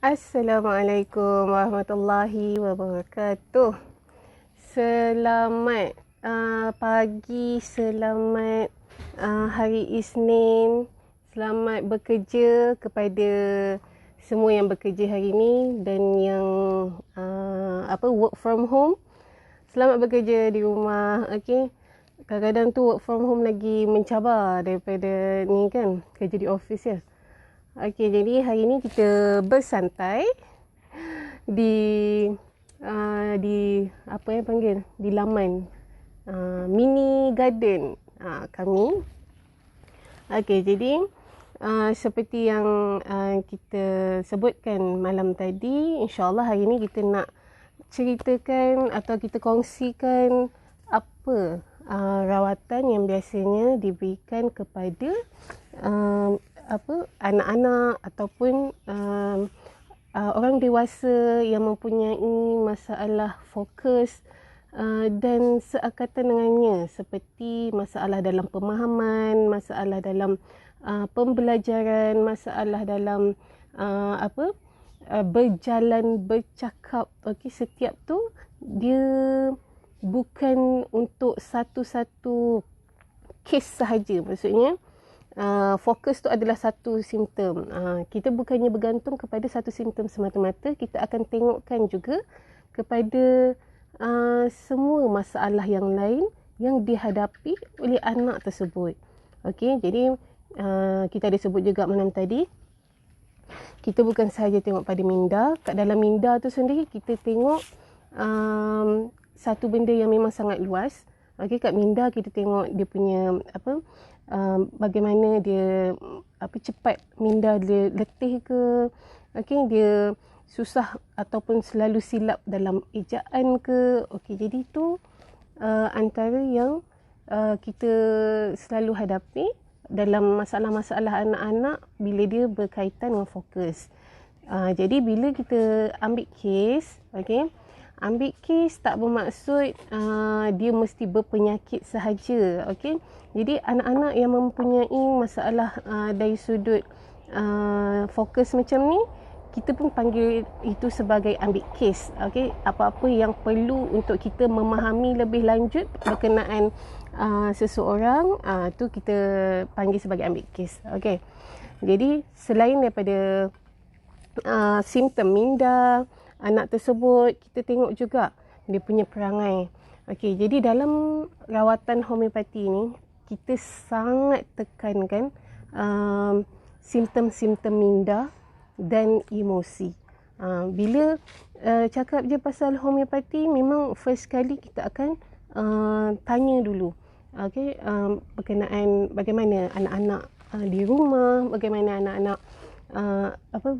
Assalamualaikum warahmatullahi wabarakatuh. Selamat pagi, selamat hari Isnin. Selamat bekerja kepada semua yang bekerja hari ini dan yang work from home. Selamat bekerja di rumah. Okey. Kadang-kadang tu work from home lagi mencabar daripada ni kan, kerja di office ya. Okey, jadi hari ni kita bersantai di apa yang panggil, di laman mini garden kami. Okey, jadi seperti yang kita sebutkan malam tadi, insya-Allah hari ni kita nak ceritakan atau kita kongsikan apa rawatan yang biasanya diberikan kepada anak-anak ataupun orang dewasa yang mempunyai masalah fokus dan seakatan dengannya, seperti masalah dalam pemahaman, masalah dalam pembelajaran, masalah dalam berjalan, bercakap. Okey, setiap tu dia bukan untuk satu-satu kes sahaja. Maksudnya fokus tu adalah satu simptom. Kita bukannya bergantung kepada satu simptom semata-mata, kita akan tengokkan juga kepada semua masalah yang lain yang dihadapi oleh anak tersebut. Okey, jadi kita ada sebut juga malam tadi, kita bukan sahaja tengok pada minda. Kat dalam minda tu sendiri kita tengok satu benda yang memang sangat luas. Okey, kat minda kita tengok dia punya bagaimana dia cepat minda dia letih ke, okey, dia susah ataupun selalu silap dalam ejaan ke. Okey, jadi tu antara yang kita selalu hadapi dalam masalah-masalah anak-anak bila dia berkaitan dengan fokus. Jadi bila kita ambil kes, okey, ambil kes tak bermaksud dia mesti berpenyakit sahaja. Okey, jadi anak-anak yang mempunyai masalah dari sudut fokus macam ni, kita pun panggil itu sebagai ambil kes. Okey, apa-apa yang perlu untuk kita memahami lebih lanjut berkenaan seseorang, tu kita panggil sebagai ambil kes. Okey, jadi selain daripada simptom minda anak tersebut, kita tengok juga dia punya perangai. Okey, jadi dalam rawatan homeopati ni kita sangat tekankan simptom-simptom minda dan emosi. Bila cakap je pasal homeopati, memang first kali kita akan tanya dulu, okey, berkenaan bagaimana anak-anak di rumah, bagaimana anak-anak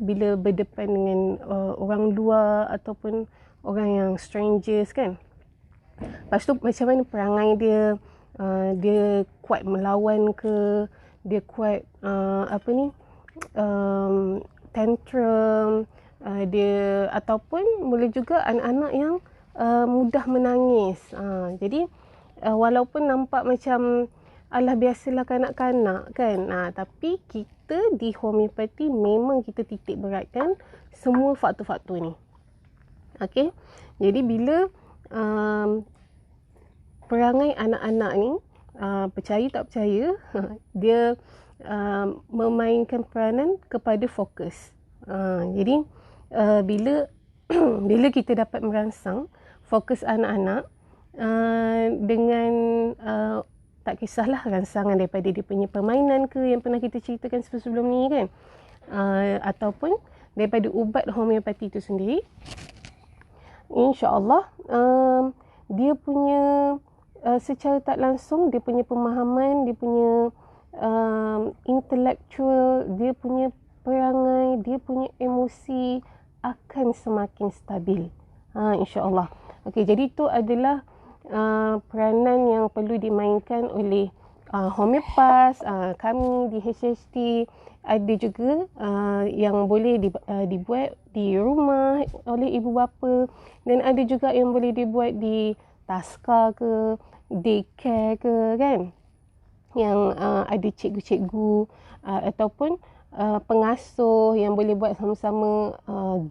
bila berdepan dengan orang luar ataupun orang yang strangers kan. Lepas tu macam mana perangai dia, dia kuat melawan ke, dia kuat tantrum, dia ataupun boleh juga anak-anak yang mudah menangis. Jadi walaupun nampak macam alah biasalah kanak-kanak kan, tapi kita di homeopati memang kita titik beratkan semua faktor-faktor ni. Okey, jadi bila perangai anak-anak ni, percaya tak percaya, dia memainkan peranan kepada fokus. Jadi bila bila kita dapat merangsang fokus anak-anak dengan tak kisahlah rangsangan daripada dia punya permainan ke yang pernah kita ceritakan sebelum ni kan, ataupun daripada ubat homeopati itu sendiri, insya-Allah dia punya secara tak langsung dia punya pemahaman, dia punya intellectual, dia punya perangai, dia punya emosi akan semakin stabil, insya-Allah. Okey, jadi itu adalah peranan yang perlu dimainkan oleh homeopas. Kami di HHT ada juga yang boleh dibuat di rumah oleh ibu bapa, dan ada juga yang boleh dibuat di taska ke, daycare ke kan, yang ada cikgu-cikgu ataupun pengasuh yang boleh buat sama-sama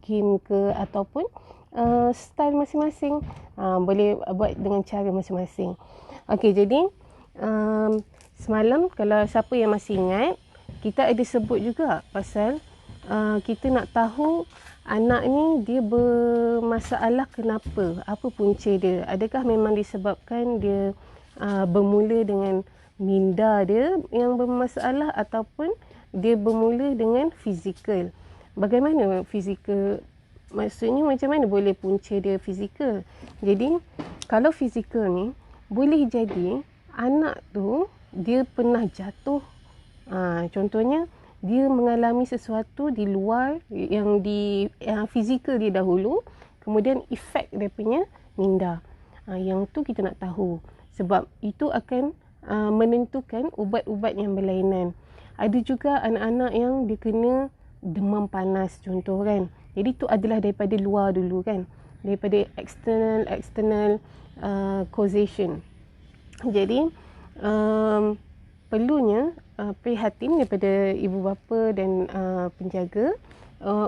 game ke ataupun style masing-masing, boleh buat dengan cara masing-masing. Okey, jadi semalam kalau siapa yang masih ingat, kita ada sebut juga pasal kita nak tahu anak ni dia bermasalah kenapa, apa punca dia. Adakah memang disebabkan dia bermula dengan minda dia yang bermasalah ataupun dia bermula dengan fizikal. Bagaimana fizikal? Maksudnya macam mana boleh punca dia fizikal? Jadi kalau fizikal ni boleh jadi anak tu dia pernah jatuh. Contohnya dia mengalami sesuatu di luar yang fizikal dia dahulu, kemudian efek dia punya minda. Yang tu kita nak tahu sebab itu akan menentukan ubat-ubat yang berlainan. Ada juga anak-anak yang dia kena demam panas contoh kan. Jadi itu adalah daripada luar dulu kan. Daripada external causation. Jadi perlunya prihatin daripada ibu bapa dan penjaga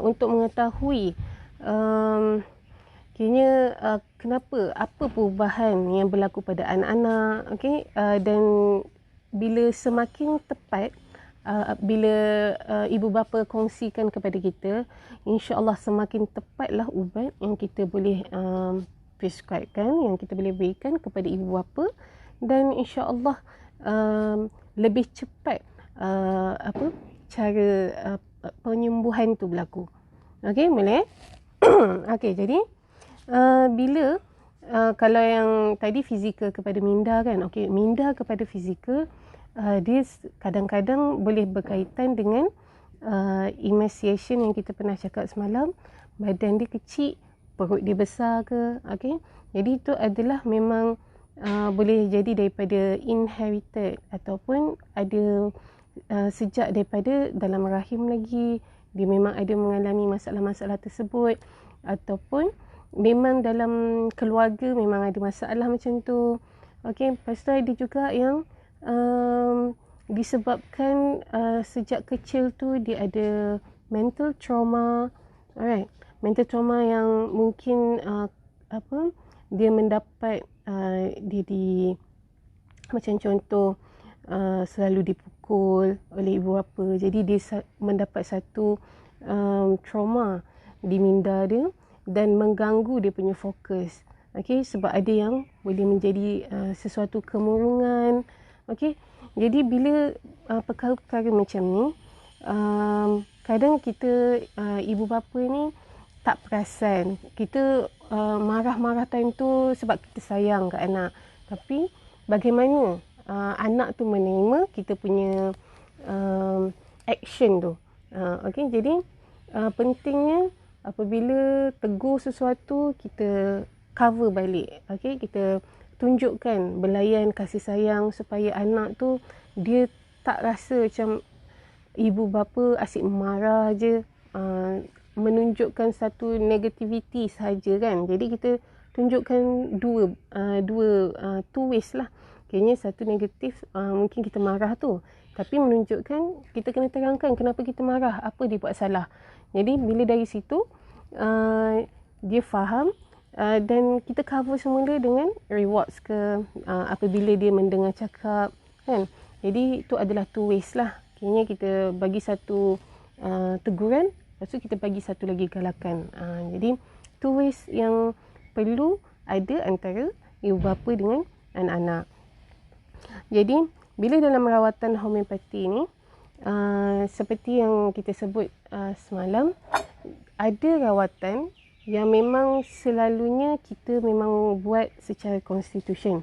untuk mengetahui kiranya kenapa, apa perubahan yang berlaku pada anak-anak, okey, dan bila semakin tepat bila ibu bapa kongsikan kepada kita, insya-Allah semakin tepatlah ubat yang kita boleh prescribekan, yang kita boleh berikan kepada ibu bapa, dan insya-Allah lebih cepat cara penyembuhan tu berlaku. Okey, boleh? Okey, jadi bila kalau yang tadi fizikal kepada minda kan. Okey, minda kepada fizikal dia kadang-kadang boleh berkaitan dengan emaciation yang kita pernah cakap semalam. Badan dia kecil, perut dia besar ke. Okey, jadi itu adalah memang boleh jadi daripada inherited ataupun ada sejak daripada dalam rahim lagi dia memang ada mengalami masalah-masalah tersebut, ataupun memang dalam keluarga memang ada masalah macam tu. Okey, lepas tu ada juga yang disebabkan sejak kecil tu dia ada mental trauma. Alright, mental trauma yang mungkin dia mendapat dia macam contoh selalu dipukul oleh ibu bapa. Jadi dia mendapat satu trauma di minda dia dan mengganggu dia punya fokus. Okey, sebab ada yang boleh menjadi sesuatu kemurungan. Okey, jadi bila perkara-perkara macam ni, kadang kita ibu bapa ni tak perasan. Kita marah-marah time tu sebab kita sayang kat anak. Tapi bagaimana anak tu menerima kita punya action tu. Okey, jadi pentingnya apabila tegur sesuatu, kita cover balik. Okey, kita tunjukkan belayan kasih sayang supaya anak tu dia tak rasa macam ibu bapa asyik marah je, menunjukkan satu negativity saja kan. Jadi kita tunjukkan two ways lah. Kayaknya satu negatif, mungkin kita marah tu, tapi menunjukkan kita kena terangkan kenapa kita marah, apa dia buat salah. Jadi bila dari situ dia faham, dan kita cover semula dengan rewards ke apabila dia mendengar cakap kan. Jadi itu adalah two ways lah. Kayaknya kita bagi satu teguran, lepas tu kita bagi satu lagi galakan. Jadi two ways yang perlu ada antara ibu bapa dengan anak-anak. Jadi bila dalam rawatan homeopati ni, seperti yang kita sebut semalam, ada rawatan yang memang selalunya kita memang buat secara constitution.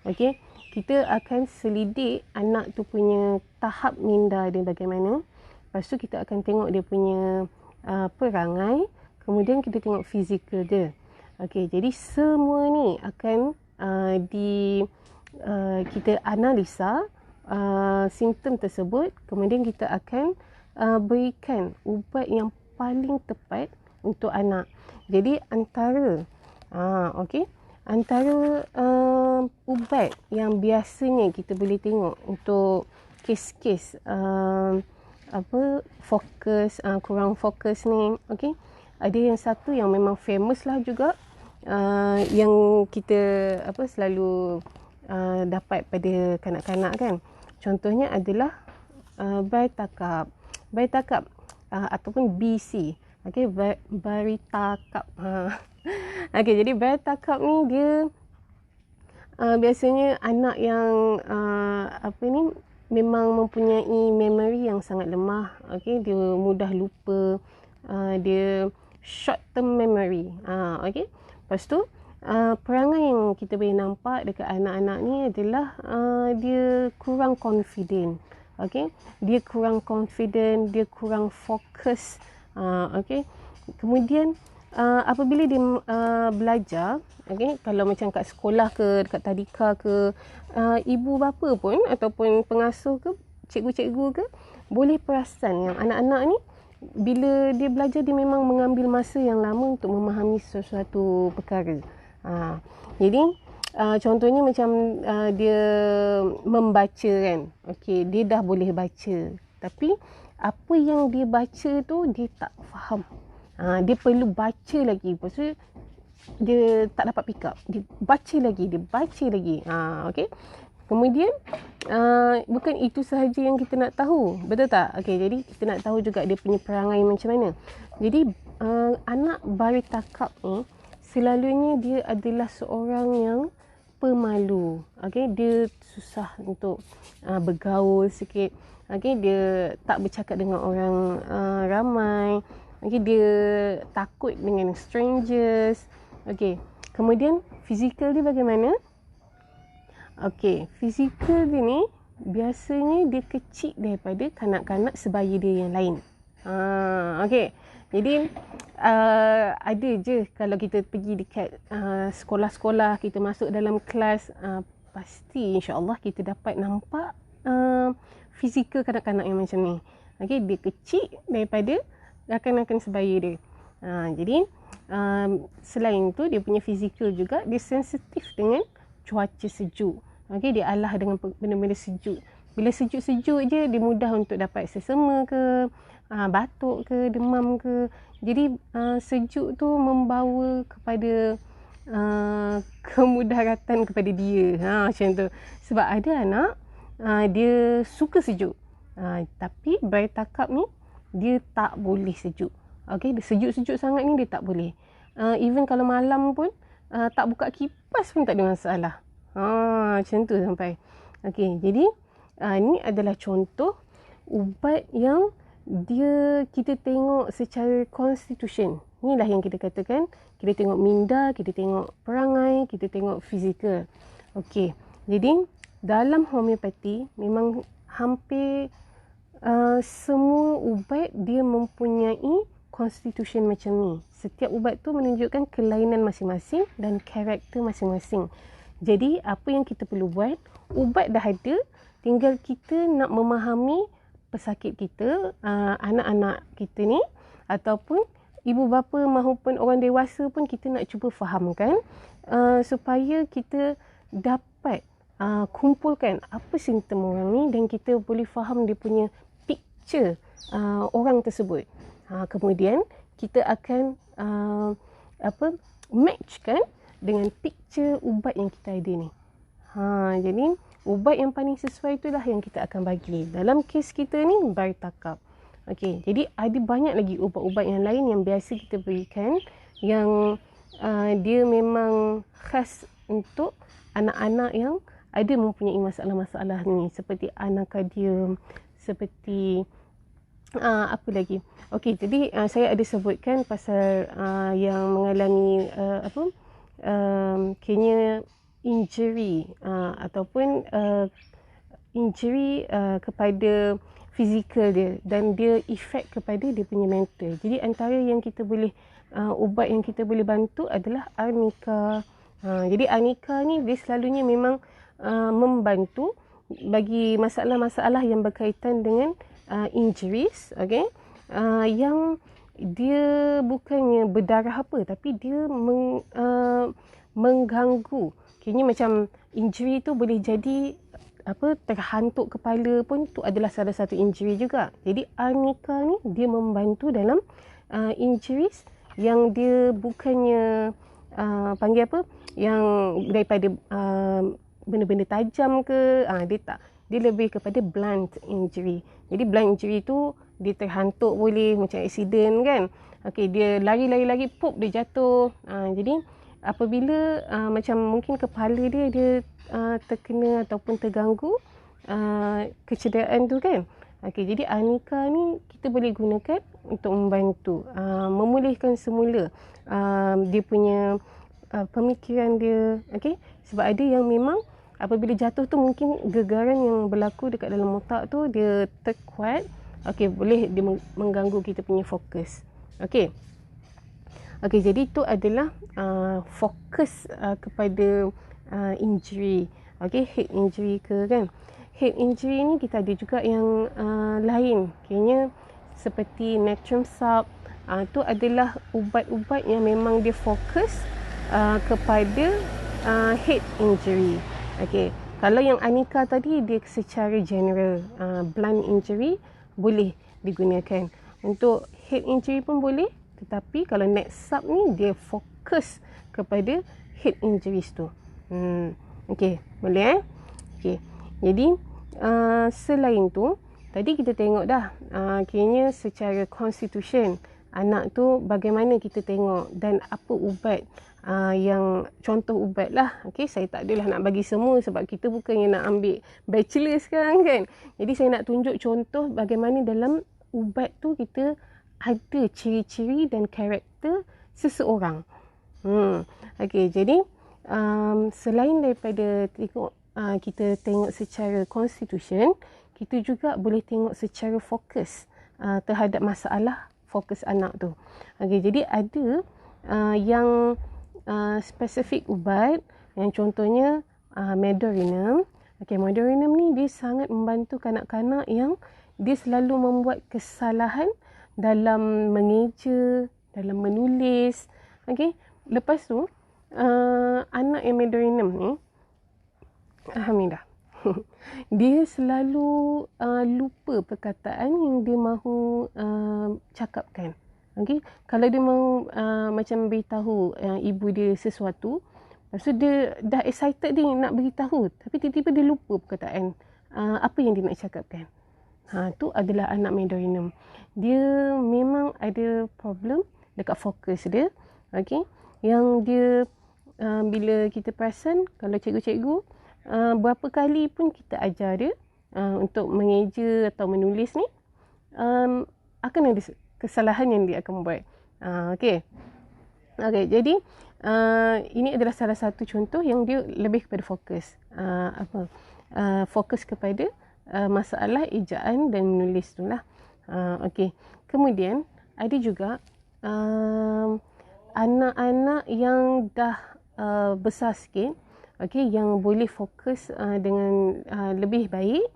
Okey, kita akan selidik anak tu punya tahap minda dia bagaimana. Lepas tu kita akan tengok dia punya perangai, kemudian kita tengok fizikal dia. Okey, jadi semua ni akan kita analisa simptom tersebut, kemudian kita akan berikan ubat yang paling tepat untuk anak. Jadi antara ubat yang biasanya kita boleh tengok untuk kes-kes kurang fokus ni. Okey, ada yang satu yang memang famous lah juga, yang kita selalu dapat pada kanak-kanak kan. Contohnya adalah Baritakap. Baritakap ataupun BC. Okey, Baritakap. Okey, jadi Baritakap ni dia biasanya anak yang memang mempunyai memory yang sangat lemah. Okey, dia mudah lupa, dia short term memory. Okey. Lepas tu perangai yang kita boleh nampak dekat anak-anak ni adalah dia kurang confident. Okey, dia kurang confident, dia kurang fokus. Okey. Kemudian apabila dia belajar, okey, kalau macam kat sekolah ke, dekat tadika ke, ibu bapa pun ataupun pengasuh ke, cikgu-cikgu ke, boleh perasan yang anak-anak ni bila dia belajar dia memang mengambil masa yang lama untuk memahami sesuatu perkara. Jadi contohnya macam dia membaca kan. Okey, dia dah boleh baca, tapi apa yang dia baca tu dia tak faham. Dia perlu baca lagi. Lepas tu dia tak dapat pick up. Dia baca lagi. Okey. Kemudian bukan itu sahaja yang kita nak tahu. Betul tak? Okey, jadi kita nak tahu juga dia punya perangai macam mana. Jadi anak Baritakap ni selalunya dia adalah seorang yang pemalu. Okey, dia susah untuk bergaul sikit. Okey, dia tak bercakap dengan orang ramai. Okey, dia takut dengan strangers. Okey, kemudian fizikal dia bagaimana? Okey, fizikal dia ni biasanya dia kecil daripada kanak-kanak sebaya dia yang lain. Okey, jadi ada je kalau kita pergi dekat sekolah-sekolah, kita masuk dalam kelas, pasti insya-Allah kita dapat nampak fizikal kanak-kanak yang macam ni. Okey, dia kecil daripada rakan-rakan sebaya dia. Jadi selain tu dia punya fizikal juga, dia sensitif dengan cuaca sejuk. Okey, dia alah dengan benda-benda sejuk. Bila sejuk-sejuk je dia mudah untuk dapat sesama ke, batuk ke, demam ke. Jadi sejuk tu membawa kepada kemudaratan kepada dia. Macam tu. Sebab ada anak dia suka sejuk. Tapi Baritakap ni dia tak boleh sejuk. Okey, dia sejuk-sejuk sangat ni dia tak boleh. Even kalau malam pun tak buka kipas pun tak ada masalah. Macam tu sampai. Okey, jadi ni adalah contoh ubat yang kita tengok secara constitution. Inilah yang kita katakan, kita tengok minda, kita tengok perangai, kita tengok fizikal. Okey, jadi dalam homeopati memang hampir semua ubat dia mempunyai constitution macam ni. Setiap ubat tu menunjukkan kelainan masing-masing dan karakter masing-masing. Jadi apa yang kita perlu buat, ubat dah ada, tinggal kita nak memahami pesakit kita, anak-anak kita ni ataupun ibu bapa maupun orang dewasa pun kita nak cuba fahamkan supaya kita dapat kumpulkan apa simptom orang ni dan kita boleh faham dia punya picture orang tersebut. Kemudian kita akan matchkan dengan picture ubat yang kita ada ni. Jadi ubat yang paling sesuai itulah yang kita akan bagi. Dalam kes kita ni Baritakap. Okey, jadi ada banyak lagi ubat-ubat yang lain yang biasa kita berikan yang dia memang khas untuk anak-anak yang ada mempunyai masalah-masalah ni, seperti anakardium, seperti apa lagi. Okey, jadi saya ada sebutkan pasal yang mengalami kena injury ataupun injury kepada fizikal dia dan dia efek kepada dia punya mental. Jadi antara yang kita boleh ubat yang kita boleh bantu adalah arnika. Jadi arnika ni dia selalunya memang membantu bagi masalah-masalah yang berkaitan dengan injuries, okey, yang dia bukannya berdarah apa, tapi dia mengganggu. Kini macam injury tu boleh jadi terhantuk kepala pun tu adalah salah satu injury juga. Jadi arnika ni dia membantu dalam injuries yang dia bukannya panggil apa, yang daripada benda-benda tajam ke, dia tak. Dia lebih kepada blunt injury. Jadi blunt injury tu dia terhantuk boleh, macam accident kan. Okey, dia lari-lari pop dia jatuh. Jadi apabila macam mungkin kepala dia terkena ataupun terganggu kecederaan tu kan. Okey, jadi arnika ni kita boleh gunakan untuk membantu memulihkan semula dia punya pemikiran dia. Okey, sebab ada yang memang apabila jatuh tu mungkin gegaran yang berlaku dekat dalam otak tu dia terkuat. Okey, boleh dia mengganggu kita punya fokus. Okey. Okey, jadi itu adalah fokus kepada injury. Okey, head injury ke kan. Head injury ni kita ada juga yang lain. Kayaknya seperti natrium salt. Itu adalah ubat-ubat yang memang dia fokus kepada head injury. Okey, kalau yang arnika tadi dia secara general, blunt injury boleh digunakan. Untuk head injury pun boleh. Tetapi kalau next sub ni dia fokus kepada head injuries tu. Okey, boleh Okey. Jadi selain tu tadi kita tengok dah kayaknya secara constitution anak tu bagaimana kita tengok dan apa ubat yang contoh ubat lah. Okey, saya tak adalah nak bagi semua sebab kita bukannya nak ambil bachelor sekarang kan. Jadi saya nak tunjuk contoh bagaimana dalam ubat tu kita ada ciri-ciri dan karakter seseorang. Okey, jadi selain daripada kita tengok secara constitution, kita juga boleh tengok secara fokus terhadap masalah fokus anak tu. Okey, jadi ada yang spesifik ubat yang contohnya Medorinum. Okey, Medorinum ni dia sangat membantu kanak-kanak yang dia selalu membuat kesalahan dalam mengeja, dalam menulis. Okey, lepas tu anak yang Medorinum ni alhamdulillah dia selalu lupa perkataan yang dia mahu cakapkan. Okey, kalau dia mahu macam beritahu ibu dia sesuatu, lepas tu dia dah excited dia nak beritahu, tapi tiba-tiba dia lupa perkataan apa yang dia nak cakapkan. Tu adalah anak Medorinum. Dia memang ada problem dekat fokus dia. Okey, yang dia bila kita perasan kalau cikgu-cikgu berapa kali pun kita ajar dia untuk mengeja atau menulis ni, akan ada kesalahan yang dia akan buat. Okey. Okey, jadi ini adalah salah satu contoh yang dia lebih kepada fokus. Fokus kepada masalah ejaan dan menulis tu lah. Okey. Kemudian ada juga anak-anak yang dah besar sikit, okey, yang boleh fokus dengan lebih baik,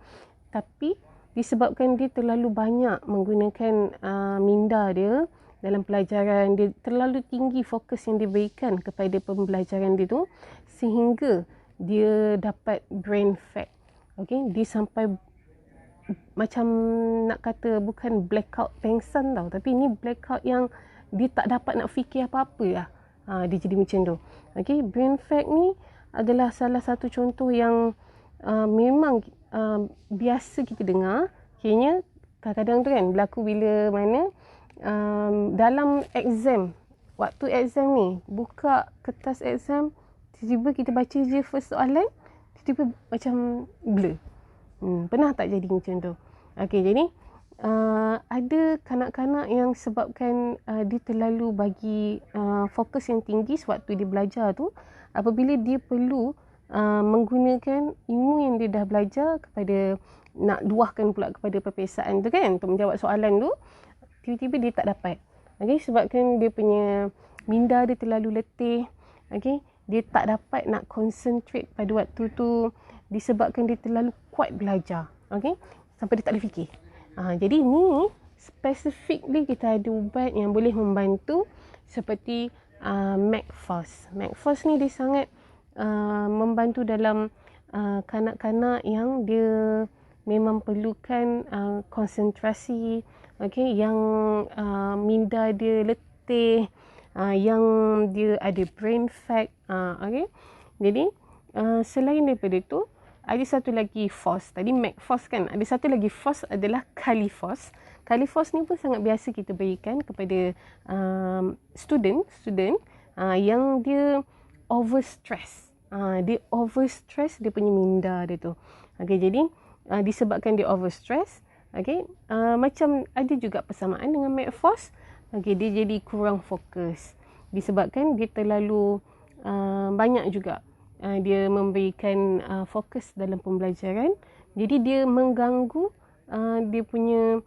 tapi disebabkan dia terlalu banyak menggunakan minda dia dalam pelajaran, dia terlalu tinggi fokus yang diberikan kepada pembelajaran dia tu sehingga dia dapat brain fag. Okey, dia sampai macam nak kata bukan blackout pengsan tau, tapi ni blackout yang dia tak dapat nak fikir apa-apa lah. Dia jadi macam tu. Okey, brain fag ni adalah salah satu contoh yang memang biasa kita dengar. Kayaknya kadang-kadang tu kan berlaku bila mana dalam exam, waktu exam ni buka kertas exam, tiba-tiba kita baca je first soalan, tiba-tiba macam blur. Pernah tak jadi macam tu? Okey, jadi ada kanak-kanak yang sebabkan dia terlalu bagi fokus yang tinggi sewaktu dia belajar tu, apabila dia perlu menggunakan ilmu yang dia dah belajar kepada nak luahkan pula kepada peperiksaan tu kan, untuk menjawab soalan tu, tiba-tiba dia tak dapat. Okey, sebabkan dia punya minda dia terlalu letih. Okey, dia tak dapat nak concentrate pada waktu tu disebabkan dia terlalu kuat belajar. Okey, sampai dia tak boleh fikir. Jadi ni specifically kita ada ubat yang boleh membantu seperti McFast. McFast ni dia sangat membantu dalam kanak-kanak yang dia memang perlukan konsentrasi, okey, yang minda dia letih, yang dia ada brain fag, okey. Jadi selain daripada itu, ada satu lagi FOS. Tadi McFOS kan. Ada satu lagi FOS adalah CaliFOS. CaliFOS ni pun sangat biasa kita berikan kepada student yang dia overstress. Dia overstress dia punya minda dia tu. Okey, jadi disebabkan dia overstress, okey, macam ada juga persamaan dengan McFOS. Okey, dia jadi kurang fokus. Disebabkan dia terlalu banyak juga dia memberikan fokus dalam pembelajaran. Jadi dia mengganggu dia punya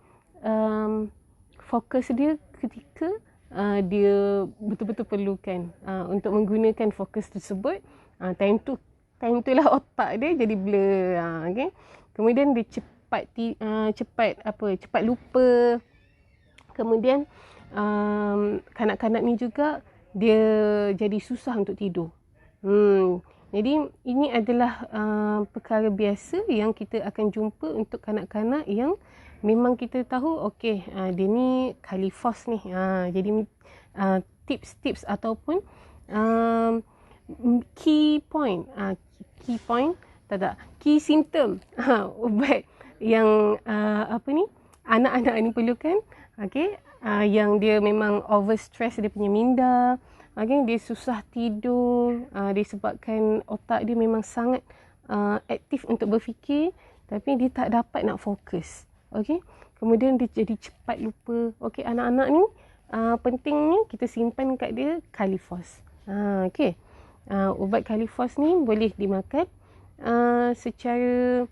fokus dia ketika dia betul-betul perlukan untuk menggunakan fokus tersebut. Time tu lah otak dia jadi blur. Okay. Kemudian dia cepat lupa. Kemudian kanak-kanak ni juga dia jadi susah untuk tidur. Jadi ini adalah perkara biasa yang kita akan jumpa untuk kanak-kanak yang memang kita tahu okey, dia ni CaliFOS ni. Jadi tips-tips ataupun key symptom ubat yang anak-anak ni perlukan, okey, yang dia memang overstress dia punya minda. Okay, dia susah tidur disebabkan otak dia memang sangat aktif untuk berfikir, tapi dia tak dapat nak fokus. Okay, kemudian dia jadi cepat lupa. Okay, anak-anak ni pentingnya kita simpan kat dia CaliFOS. Okay, ubat CaliFOS ni boleh dimakan secara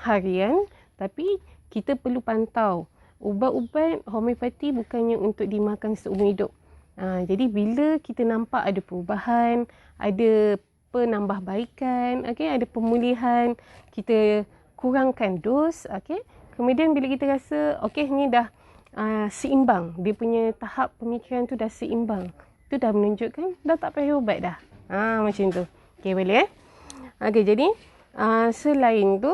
harian, tapi kita perlu pantau. Ubat-ubat homeopati bukannya untuk dimakan seumur hidup. Jadi bila kita nampak ada perubahan, ada penambahbaikan, okay, ada pemulihan, kita kurangkan dos, okay. Kemudian bila kita rasa okay, ni dah seimbang, dia punya tahap pemikiran tu dah seimbang, tu dah menunjukkan dah tak payah ubat dah. Macam tu. Okay, boleh Okay, jadi selain tu,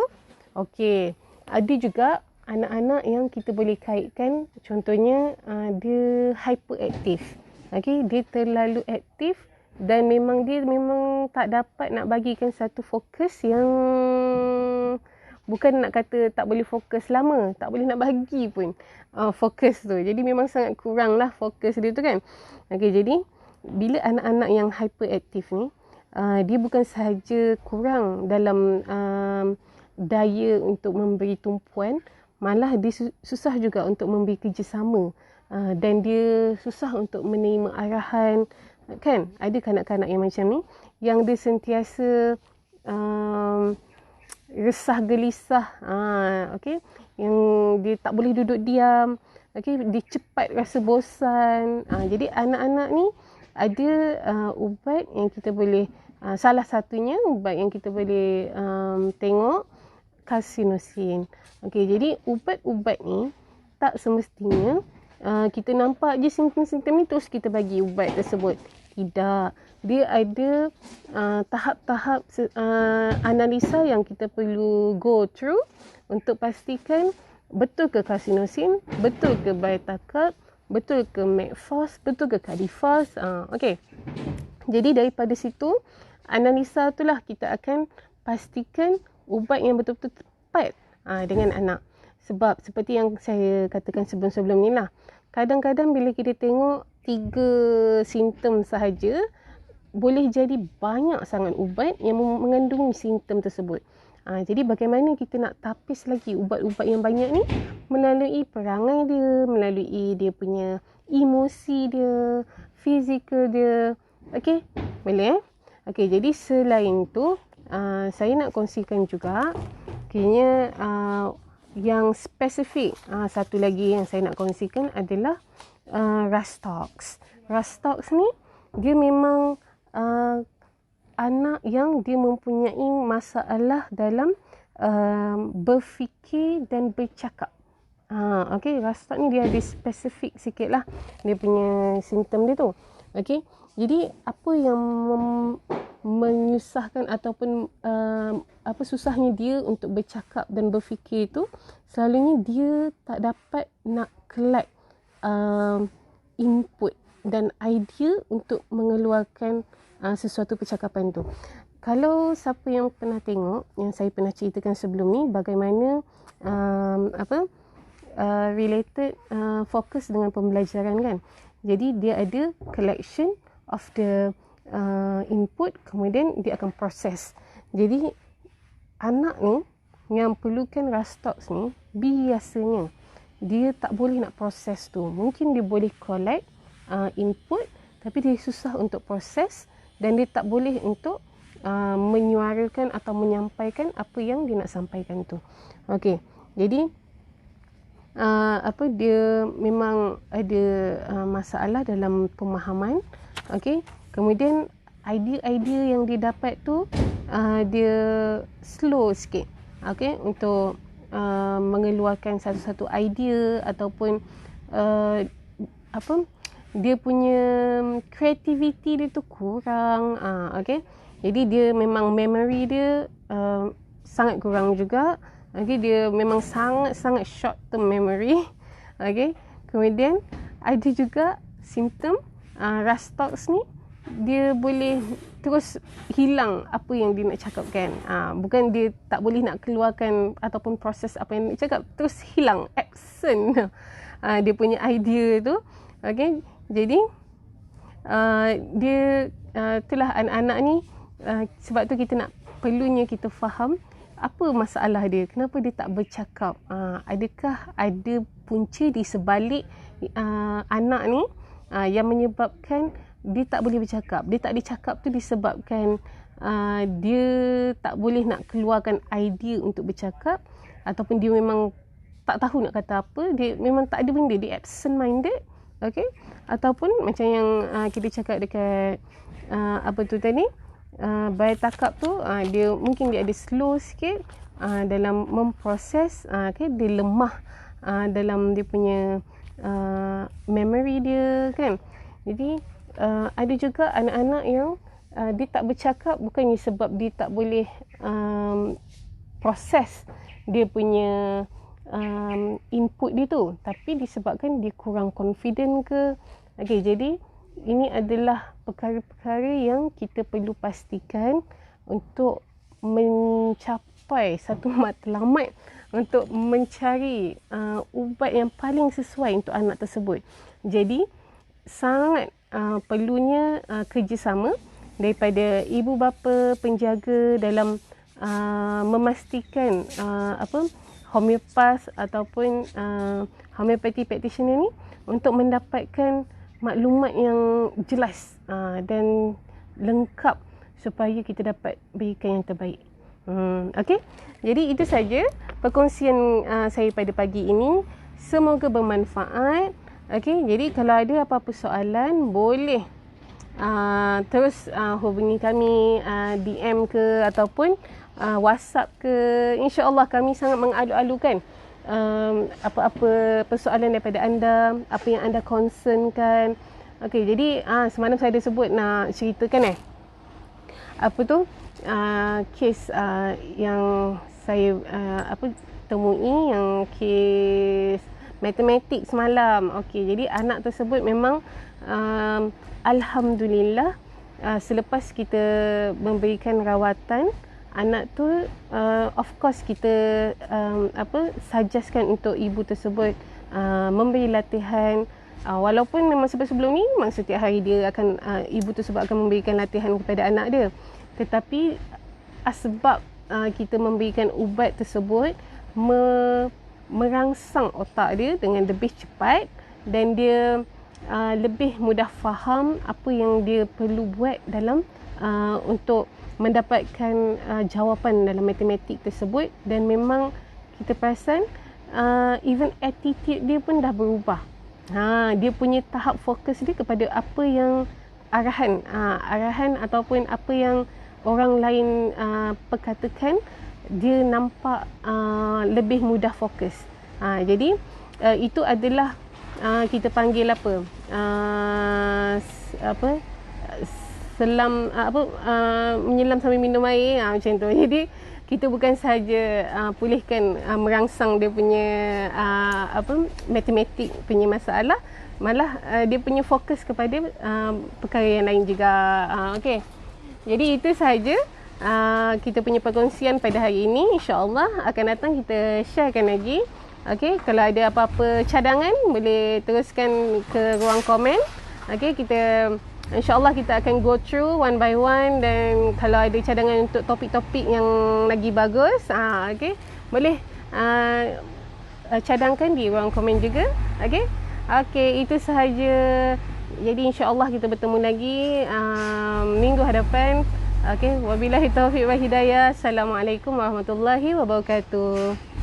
okay, ada juga anak-anak yang kita boleh kaitkan, contohnya dia hyperaktif. Okay, dia terlalu aktif dan dia memang tak dapat nak bagikan satu fokus yang, bukan nak kata tak boleh fokus lama, tak boleh nak bagi pun fokus tu. Jadi memang sangat kurang lah fokus dia tu kan. Okay, jadi bila anak-anak yang hyperaktif ni, dia bukan sahaja kurang dalam daya untuk memberi tumpuan, malah dia susah juga untuk memberi kerjasama. Dan dia susah untuk menerima arahan, kan? Ada kanak-kanak yang macam ni, yang dia sentiasa resah gelisah, okay? Yang dia tak boleh duduk diam, okay? Dia cepat rasa bosan. Jadi anak-anak ni ada ubat yang kita boleh, salah satunya ubat yang kita boleh tengok, calcinosin. Okay, jadi ubat-ubat ni tak semestinya kita nampak je simptom-simptom ni terus kita bagi ubat tersebut. Tidak. Dia ada tahap-tahap analisa yang kita perlu go through untuk pastikan betul ke calcinosin, betul ke Beta-Carb, betul ke McFOS, betul ke CaliFOS. Okay. Jadi daripada situ, analisa itulah kita akan pastikan ubat yang betul-betul tepat dengan anak. Sebab seperti yang saya katakan sebelum-sebelum ni lah, kadang-kadang bila kita tengok 3 simptom sahaja, boleh jadi banyak sangat ubat yang mengandungi simptom tersebut. Jadi bagaimana kita nak tapis lagi ubat-ubat yang banyak ni, melalui perangai dia, melalui dia punya emosi dia, fizikal dia. Okey, boleh Okey, jadi selain tu, saya nak kongsikan juga, kayaknya yang spesifik, satu lagi yang saya nak kongsikan adalah Rastox. Rastox ni dia memang anak yang dia mempunyai masalah dalam berfikir dan bercakap. Okay, Rastox ni dia ada spesifik sikit lah dia punya simptom dia tu. Okay, jadi apa yang menyusahkan ataupun susahnya dia untuk bercakap dan berfikir tu, selalunya dia tak dapat nak collect input dan idea untuk mengeluarkan sesuatu percakapan tu. Kalau siapa yang pernah tengok, yang saya pernah ceritakan sebelum ni, bagaimana related fokus dengan pembelajaran kan. Jadi dia ada collection of the input, kemudian dia akan proses. Jadi anak ni yang perlukan Rastox ni, biasanya dia tak boleh nak proses tu. Mungkin dia boleh collect input, tapi dia susah untuk proses dan dia tak boleh untuk menyuarakan atau menyampaikan apa yang dia nak sampaikan tu. Okey. Jadi dia memang ada masalah dalam pemahaman. Okey. Kemudian idea-idea yang dia dapat tu dia slow sikit. Okey, untuk mengeluarkan satu-satu idea ataupun dia punya creativity dia tu kurang. Okey. Jadi dia memang memory dia sangat kurang juga. Okey, dia memang sangat short term memory. Okey. Kemudian ada juga simptom Rastox ni, dia boleh terus hilang apa yang dia nak cakapkan. Bukan dia tak boleh nak keluarkan ataupun proses apa yang nak cakap, terus hilang, absent dia punya idea tu. Okay. Jadi dia itulah anak-anak ni, sebab tu perlunya kita faham apa masalah dia, kenapa dia tak bercakap. Adakah ada punca di sebalik anak ni yang menyebabkan dia tak boleh bercakap. Dia tak bercakap tu disebabkan dia tak boleh nak keluarkan idea untuk bercakap, ataupun dia memang tak tahu nak kata apa, dia memang tak ada benda, dia absent minded. Okay. Ataupun macam yang kita cakap dekat Bayi Takap tu, dia mungkin dia ada slow sikit dalam memproses. Okay. Dia lemah dalam dia punya memory dia kan. Jadi ada juga anak-anak yang dia tak bercakap bukannya sebab dia tak boleh proses dia punya input dia tu, tapi disebabkan dia kurang confident ke. Okay, jadi ini adalah perkara-perkara yang kita perlu pastikan untuk mencapai satu matlamat untuk mencari ubat yang paling sesuai untuk anak tersebut. Jadi sangat perlunya kerjasama daripada ibu bapa, penjaga dalam memastikan homeopas ataupun homeopathy practitioner ni untuk mendapatkan maklumat yang jelas dan lengkap supaya kita dapat berikan yang terbaik. Okey. Jadi itu saja perkongsian saya pada pagi ini. Semoga bermanfaat. Okey, jadi kalau ada apa-apa soalan, boleh terus hubungi kami, DM ke ataupun WhatsApp ke. InsyaAllah kami sangat mengalu-alukan apa-apa persoalan daripada anda, apa yang anda concernkan. Okey, jadi semalam saya ada sebut nak ceritakan kes yang saya temui, yang kes matematik semalam. Okey, jadi anak tersebut memang alhamdulillah selepas kita memberikan rawatan, anak tu of course kita suggestkan untuk ibu tersebut memberi latihan, walaupun memang sebelum ni memang setiap hari dia akan ibu tersebut akan memberikan latihan kepada anak dia, tetapi sebab kita memberikan ubat tersebut merangsang otak dia dengan lebih cepat, dan dia lebih mudah faham apa yang dia perlu buat dalam untuk mendapatkan jawapan dalam matematik tersebut. Dan memang kita perasan even attitude dia pun dah berubah. Dia punya tahap fokus dia kepada apa yang arahan ataupun apa yang orang lain perkatakan, dia nampak lebih mudah fokus. Jadi itu adalah kita panggil selam menyelam sambil minum air macam tu. Jadi kita bukan sahaja pulihkan merangsang dia punya matematik punya masalah, malah dia punya fokus kepada perkara yang lain juga. Okey. Jadi itu sahaja kita punya perkongsian pada hari ini. InsyaAllah akan datang kita sharekan lagi. Okey, kalau ada apa-apa cadangan boleh teruskan ke ruang komen. Okey, InsyaAllah kita akan go through one by one, dan kalau ada cadangan untuk topik-topik yang lagi bagus, okey, boleh cadangkan di ruang komen juga. Okey. Okey, itu sahaja. Jadi insya-Allah kita bertemu lagi minggu hadapan. Okey, wabillahi taufiq wal hidayah. Assalamualaikum warahmatullahi wabarakatuh.